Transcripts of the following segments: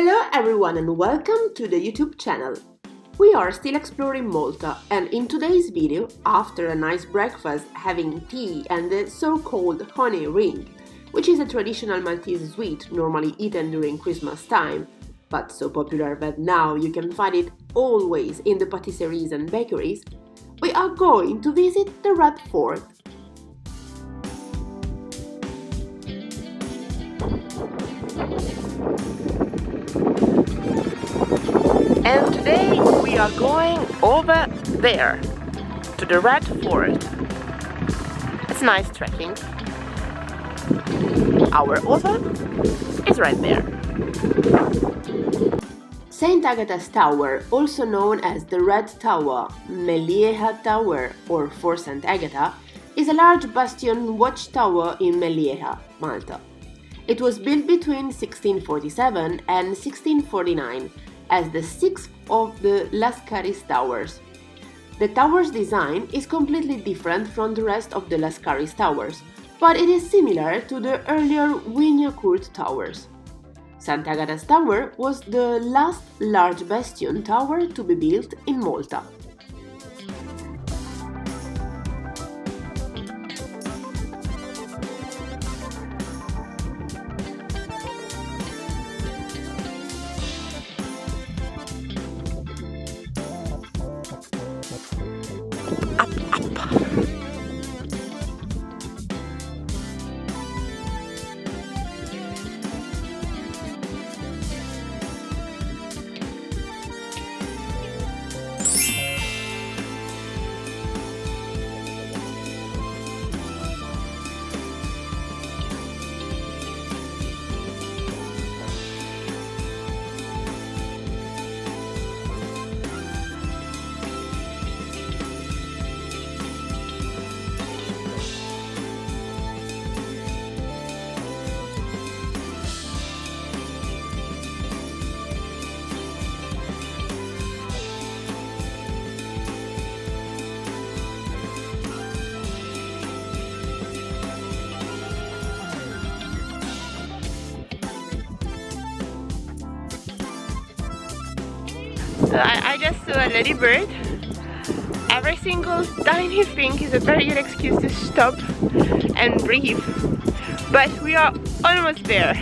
Hello everyone and welcome to the YouTube channel. We are still exploring Malta, and in today's video, after a nice breakfast having tea and the so-called honey ring, which is a traditional Maltese sweet normally eaten during Christmas time, but so popular that now you can find it always in the patisseries and bakeries, we are going to visit the Red Fort. And today we are going over there, to the Red Fort. It's nice trekking. Our author is right there. Saint Agatha's Tower, also known as the Red Tower, Mellieha Tower or Fort Saint Agatha, is a large bastion watchtower in Mellieha, Malta. It was built between 1647 and 1649 as the sixth of the Lascaris towers. The tower's design is completely different from the rest of the Lascaris towers, but it is similar to the earlier Vignacourt towers. Sant'Agata's tower was the last large bastion tower to be built in Malta. I just saw a ladybird. Every single tiny thing is a very good excuse to stop and breathe. But we are almost there.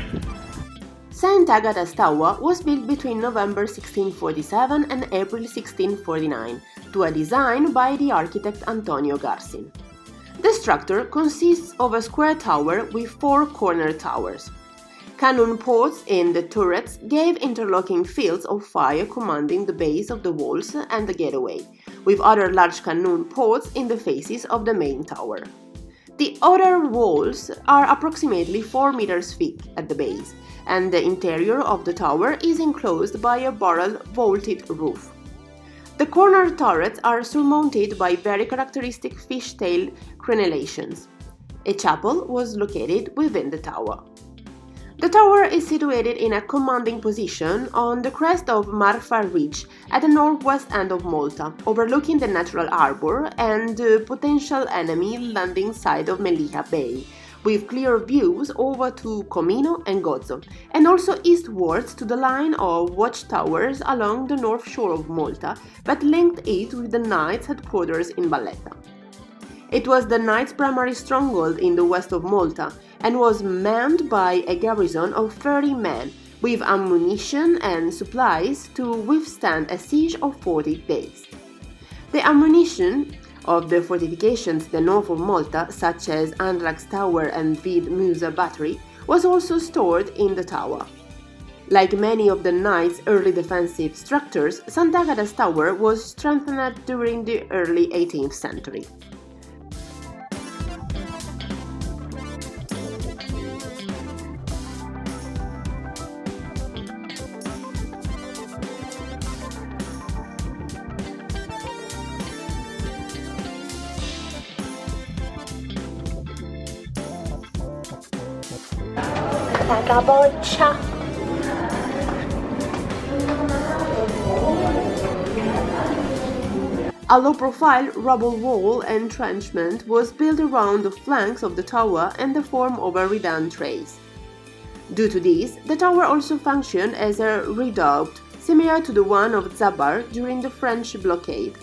Saint Agatha's Tower was built between November 1647 and April 1649 to a design by the architect Antonio Garcin. The structure consists of a square tower with four corner towers. Cannon ports in the turrets gave interlocking fields of fire commanding the base of the walls and the gateway, with other large cannon ports in the faces of the main tower. The outer walls are approximately 4 meters thick at the base, and the interior of the tower is enclosed by a barrel vaulted roof. The corner turrets are surmounted by very characteristic fishtail crenellations. A chapel was located within the tower. The tower is situated in a commanding position on the crest of Marfa Ridge at the northwest end of Malta, overlooking the natural harbour and the potential enemy landing site of Mellieha Bay, with clear views over to Comino and Gozzo, and also eastwards to the line of watchtowers along the north shore of Malta that linked it with the Knights' headquarters in Valletta. It was the Knights' primary stronghold in the west of Malta and was manned by a garrison of 30 men with ammunition and supplies to withstand a siege of 40 days. The ammunition of the fortifications to the north of Malta, such as Andrax Tower and Vid Musa Battery, was also stored in the tower. Like many of the Knights' early defensive structures, Sant'Agata's Tower was strengthened during the early 18th century. La boccia. A low-profile rubble wall entrenchment was built around the flanks of the tower in the form of a redan trace. Due to this, the tower also functioned as a redoubt, similar to the one of Zabar during the French blockade.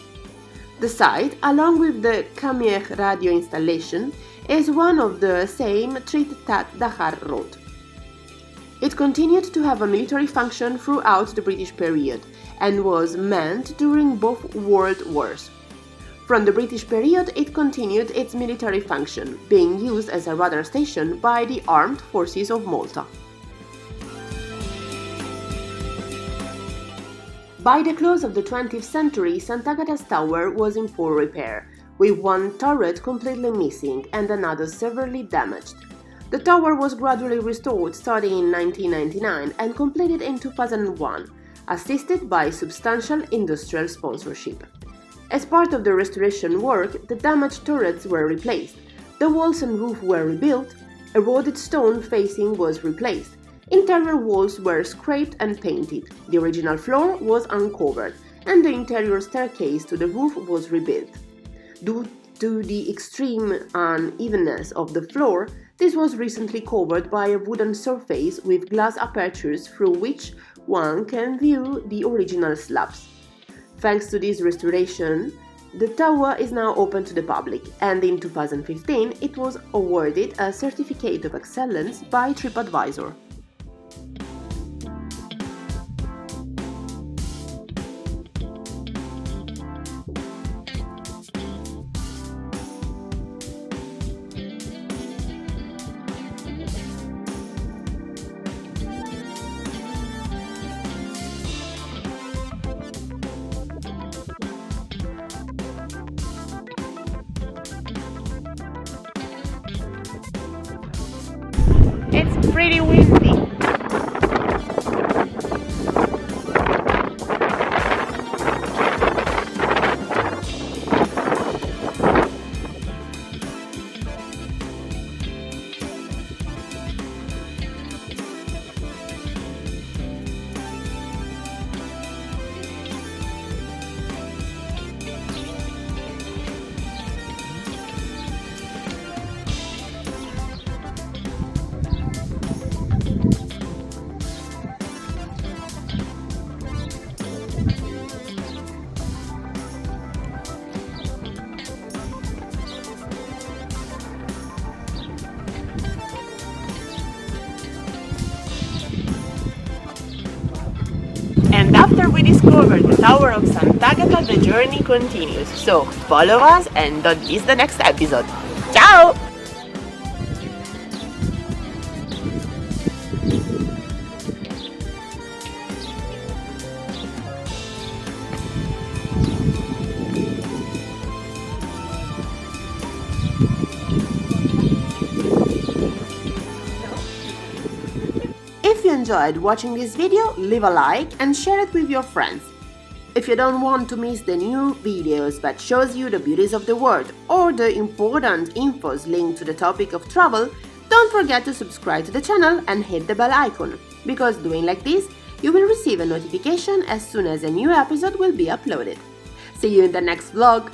The site, along with the Camier radio installation, is one of the same Trit-Tat-Dahar road. It continued to have a military function throughout the British period and was manned during both world wars. From the British period, it continued its military function, being used as a radar station by the armed forces of Malta. By the close of the 20th century, Sant'Agata's tower was in full repair, with one turret completely missing and another severely damaged. The tower was gradually restored starting in 1999 and completed in 2001, assisted by substantial industrial sponsorship. As part of the restoration work, the damaged turrets were replaced, the walls and roof were rebuilt, eroded stone facing was replaced, interior walls were scraped and painted, the original floor was uncovered, and the interior staircase to the roof was rebuilt. Due to the extreme unevenness of the floor, this was recently covered by a wooden surface with glass apertures through which one can view the original slabs. Thanks to this restoration, the tower is now open to the public, and in 2015 it was awarded a Certificate of Excellence by TripAdvisor. It's pretty windy. And after we discover the Tower of Sant'Agata, the journey continues. So follow us and don't miss the next episode. Ciao! If you enjoyed watching this video, leave a like and share it with your friends. If you don't want to miss the new videos that shows you the beauties of the world or the important infos linked to the topic of travel, don't forget to subscribe to the channel and hit the bell icon, because doing like this, you will receive a notification as soon as a new episode will be uploaded. See you in the next vlog!